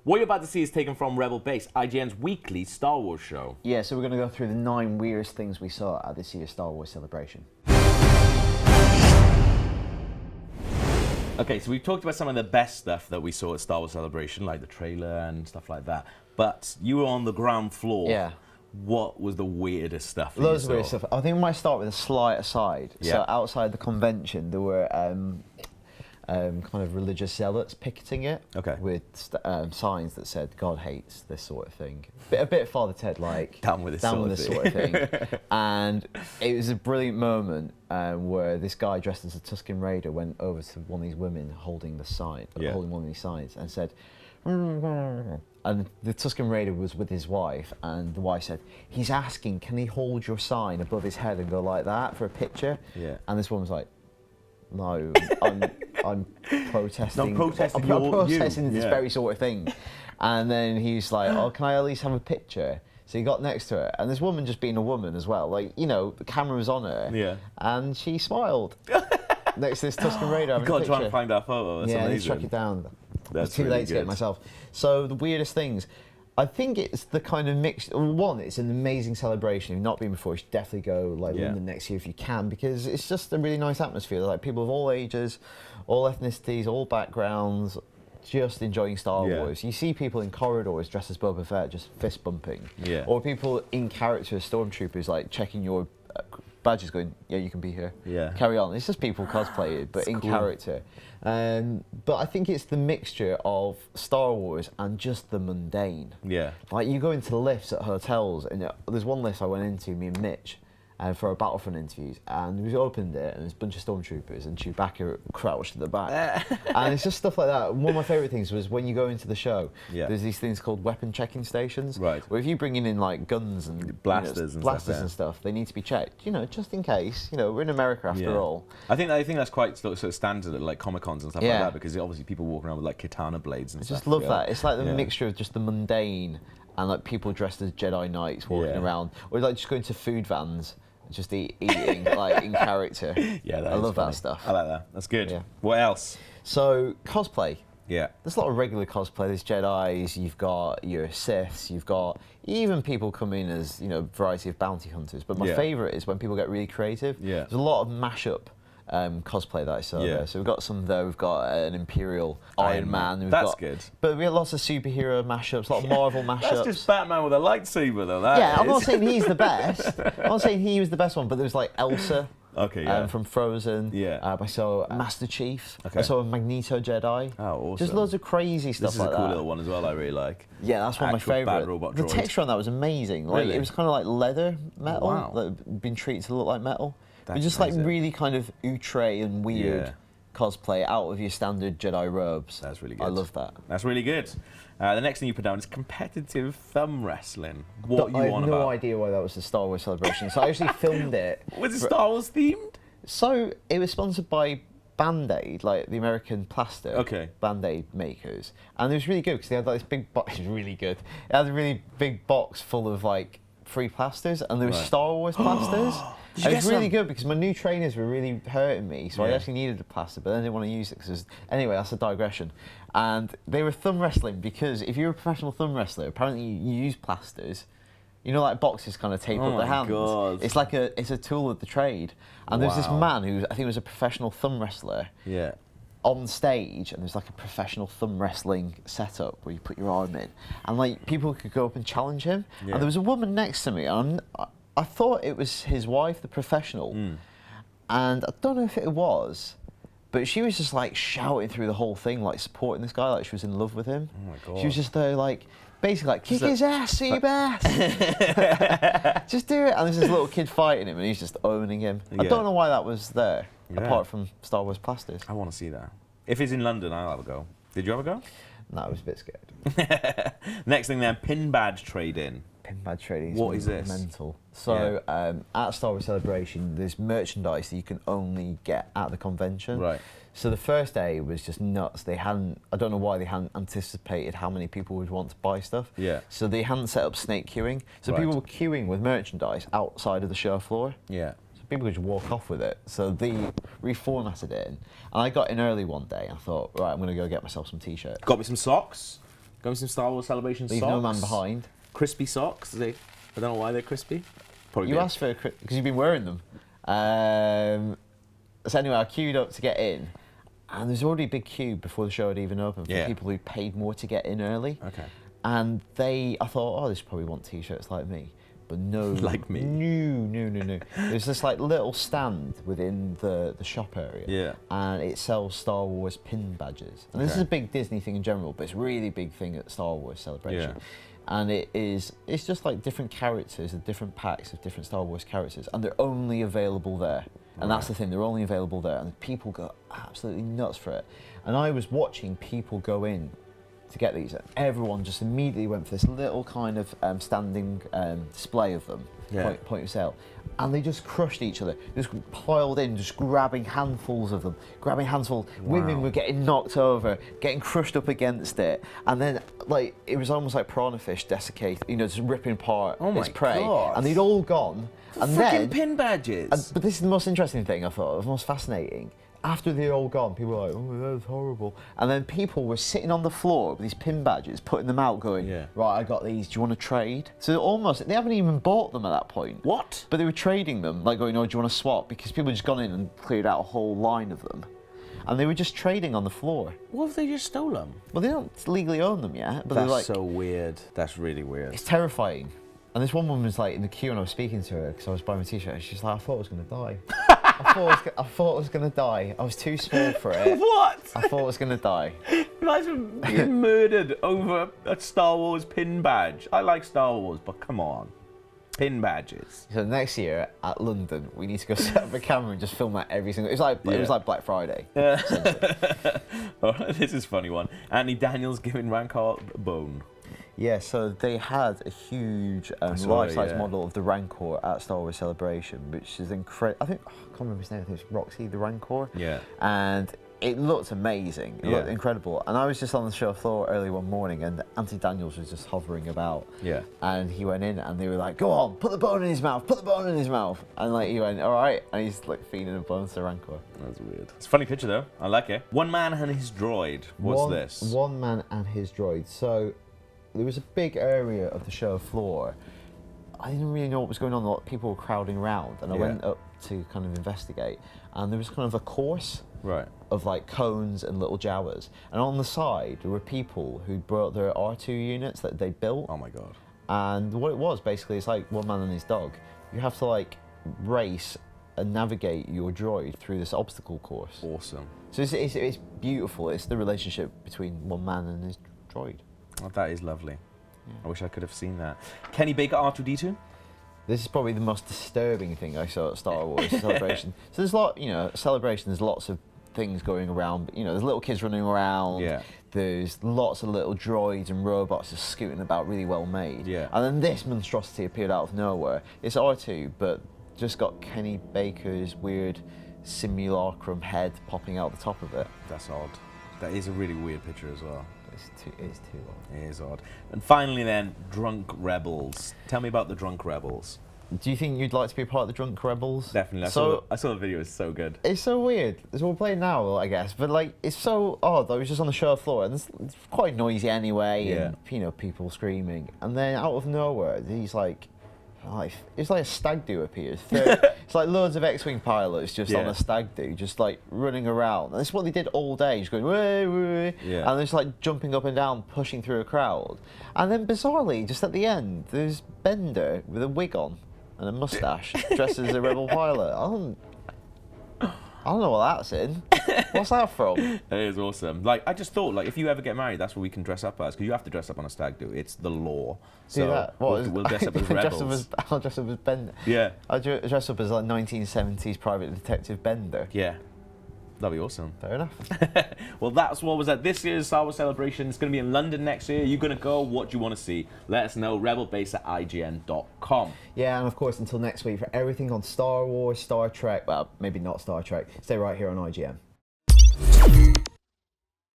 What you're about to see is taken from Rebel Base, IGN's weekly Star Wars show. Yeah, so we're going to go through the 9 weirdest things we saw at this year's Star Wars celebration. Okay, so we've talked about some of the best stuff that we saw at Star Wars Celebration, like the trailer and stuff like that. But you were on the ground floor. Yeah. What was the weirdest stuff? Loads of weird stuff. I think we might start with a slight aside. Yeah. So outside the convention, there were kind of religious zealots picketing it with signs that said "God hates this sort of thing." A bit Father Ted like. Down with this sort of thing. And it was a brilliant moment where this guy dressed as a Tusken Raider went over to one of these women holding the sign, holding one of these signs, and said. And the Tusken Raider was with his wife, and the wife said, "He's asking, can he hold your sign above his head and go like that for a picture?" Yeah. And this woman's like, "No, I'm protesting. I'm protesting, I'm protesting this Yeah. very sort of thing." And then he's like, "Oh, can I at least have a picture?" So he got next to her, and this woman just being a woman as well, like, you know, the camera was on her, and she smiled next to this Tusken Raider. You've got to try and find that photo. That's amazing. I struck it down. That's it's too really late to get it myself. So the weirdest things, I think it's the kind of mix. One, it's an amazing celebration. If you've not been before, you should definitely go London next year if you can, because it's just a really nice atmosphere. Like people of all ages, all ethnicities, all backgrounds, just enjoying Star Wars. You see people in corridors dressed as Boba Fett, just fist bumping. Yeah. Or people in character as stormtroopers, like checking your badges, going, "Yeah, you can be here. Yeah. Carry on." It's just people cosplayed, but in character. But I think it's the mixture of Star Wars and just the mundane. Yeah. Like you go into the lifts at hotels, and there's one lift I went into, me and Mitch, for our Battlefront interviews, and we opened it, and there's a bunch of stormtroopers, and Chewbacca crouched at the back. And it's just stuff like that. One of my favourite things was when you go into the show, there's these things called weapon checking stations, where if you bring in like guns and blasters and stuff, they need to be checked, just in case. We're in America after all. I think that's quite sort of standard at like Comic-Cons and stuff like that, because obviously people walking around with like katana blades and stuff. I just love that. It's like the mixture of just the mundane and like people dressed as Jedi Knights walking around, or like just going to food vans. Just eating like in character. Yeah, I love that stuff. I like that. That's good. Yeah. What else? So cosplay. Yeah. There's a lot of regular cosplay. There's Jedis. You've got your Siths. You've got even people come in as variety of bounty hunters. But my favourite is when people get really creative. Yeah. There's a lot of mashup cosplay that I saw there. So we've got some there. We've got an Imperial Iron Man. That's good. But we have lots of superhero mashups, a lot of Marvel mashups. That's just Batman with a lightsaber, though. I'm not saying he's the best. I'm not saying he was the best one, but there was like Elsa. From Frozen. I saw Master Chief. I saw a Magneto Jedi. Oh, awesome. Just loads of crazy stuff like that. This is a cool little one as well, I really like. Yeah, that's one of my favourite. The texture on that was amazing. Like, it was kind of like leather metal that had been treated to look like metal. But just like really kind of outre and weird cosplay out of your standard Jedi robes. That's really good. I love that. That's really good. The next thing you put down is competitive thumb wrestling. What you on about? I have no idea why that was the Star Wars celebration. So I actually filmed it. Was it Star Wars themed? So it was sponsored by Band-Aid, like the American plaster Band-Aid makers. And it was really good because they had like this big box. It was really good. It had a really big box full of like free plasters, and there were Star Wars plasters. It was really good because my new trainers were really hurting me, so I actually needed a plaster, but then I didn't want to use it because anyway, that's a digression. And they were thumb wrestling because if you're a professional thumb wrestler, apparently you use plasters. Like boxers kind of tape up their hands. God. It's like it's a tool of the trade. And there's this man who I think was a professional thumb wrestler. Yeah. On stage, and there's like a professional thumb wrestling setup where you put your arm in, and like people could go up and challenge him. And there was a woman next to me, and I thought it was his wife, the professional, and I don't know if it was, but she was just like shouting through the whole thing, like supporting this guy, like she was in love with him. Oh my God. She was just there, like basically like kick his ass, Seabass. Just do it. And there's this little kid fighting him, and he's just owning him. I don't know why that was there. Apart from Star Wars plasters. I want to see that. If it's in London, I'll have a go. Did you have a go? No, I was a bit scared. Next thing then, pin badge trade-in. Pin badge trading What is this? Mental. So at Star Wars Celebration, there's merchandise that you can only get at the convention. Right. So the first day was just nuts. I don't know why they hadn't anticipated how many people would want to buy stuff. Yeah. So they hadn't set up snake queuing. So people were queuing with merchandise outside of the show floor. Yeah. People could just walk off with it. So they reformatted it. And I got in early one day and I thought, right, I'm going to go get myself some T-shirts. Got me some socks. Got me some Star Wars Celebration Leave socks. no man behind. Crispy socks. I don't know why they're crispy. Probably You asked for because you've been wearing them. So anyway, I queued up to get in, and there's already a big queue before the show had even opened for people who paid more to get in early. Okay. And I thought, oh, they probably want T-shirts like me. But no. Like me. No. There's this like little stand within the shop area. Yeah. And it sells Star Wars pin badges. And this is a big Disney thing in general, but it's a really big thing at Star Wars Celebration. Yeah. And it's just like different characters and different packs of different Star Wars characters, and they're only available there. And that's the thing, they're only available there, and people go absolutely nuts for it. And I was watching people go in to get these, and everyone just immediately went for this little kind of standing display of them, point of sale. And they just crushed each other, just piled in, just grabbing handfuls of them, Wow. Women were getting knocked over, getting crushed up against it, and then like it was almost like piranha fish desiccated, just ripping apart its prey. God. And they'd all gone. And freaking pin badges. But this is the most interesting thing I thought, the most fascinating. After they're all gone, people were like, oh, that was horrible. And then people were sitting on the floor with these pin badges, putting them out, going, right, I got these, do you want to trade? So they haven't even bought them at that point. What? But they were trading them, like going, oh, do you want to swap? Because people had just gone in and cleared out a whole line of them. And they were just trading on the floor. What if they just stole them? Well, they don't legally own them yet. But That's so weird. That's really weird. It's terrifying. And this one woman was like in the queue and I was speaking to her because I was buying a T-shirt and she's like, I thought I was going to die. I thought I was going to die. I was too small for it. What? I thought I was going to die. Imagine being murdered over a Star Wars pin badge. I like Star Wars, but come on. Pin badges. So next year at London, we need to go set up a camera and just film that every single... It was like Black Friday. All right, this is a funny one. Anthony Daniels giving Rancor a bone. Yeah, so they had a huge life-size model of the Rancor at Star Wars Celebration, which is incredible. I can't remember his name. I think it's Roxy the Rancor. Yeah. And it looked amazing. It looked incredible. And I was just on the show floor early one morning, and Anthony Daniels was just hovering about. Yeah. And he went in, and they were like, "Go on, put the bone in his mouth. Put the bone in his mouth." And like he went, "All right," and he's like feeding a bone to the Rancor. That's weird. It's a funny picture though. I like it. One man and his droid. What's this? One man and his droid. So there was a big area of the show floor. I didn't really know what was going on. A lot of people were crowding around, and I went up to kind of investigate. And there was kind of a course of like cones and little Jawas. And on the side, there were people who brought their R2 units that they built. Oh my God. And what it was basically, it's like one man and his dog. You have to like race and navigate your droid through this obstacle course. Awesome. So it's beautiful. It's the relationship between one man and his droid. Oh, that is lovely. Yeah. I wish I could have seen that. Kenny Baker R2-D2? This is probably the most disturbing thing I saw at Star Wars Celebration. So there's a lot, Celebration, there's lots of things going around. There's little kids running around. Yeah. There's lots of little droids and robots just scooting about, really well made. Yeah. And then this monstrosity appeared out of nowhere. It's R2, but just got Kenny Baker's weird simulacrum head popping out the top of it. That's odd. That is a really weird picture as well. It's too odd. It is odd. And finally then, Drunk Rebels. Tell me about the Drunk Rebels. Do you think you'd like to be part of the Drunk Rebels? Definitely. I saw the video, it's so good. It's so weird. So we'll play now, I guess. But like, it's so odd. I was just on the show floor and it's quite noisy anyway. Yeah. And, people screaming. And then out of nowhere, these like, it's like a stag do appears. It's like loads of X-Wing pilots just on a stag do, just like running around. And this is what they did all day, just going, way, way. Yeah. And they're just like jumping up and down, pushing through a crowd. And then bizarrely, just at the end, there's Bender with a wig on and a mustache, dressed as a rebel pilot. I don't know what that's in. What's that from? It is awesome. Like, I just thought, like, if you ever get married, that's what we can dress up as, because you have to dress up on a stag do. It's the law. Do that. We'll dress up as rebels. I'll dress up as Bender. Yeah. I'll dress up as like 1970s private detective Bender. Yeah. That'd be awesome. Fair enough. Well, that's what was at this year's Star Wars Celebration. It's going to be in London next year. You're going to go. What do you want to see? Let us know. rebelbase@ign.com. Yeah, and of course, until next week, for everything on Star Wars, Star Trek, well, maybe not Star Trek, stay right here on IGN.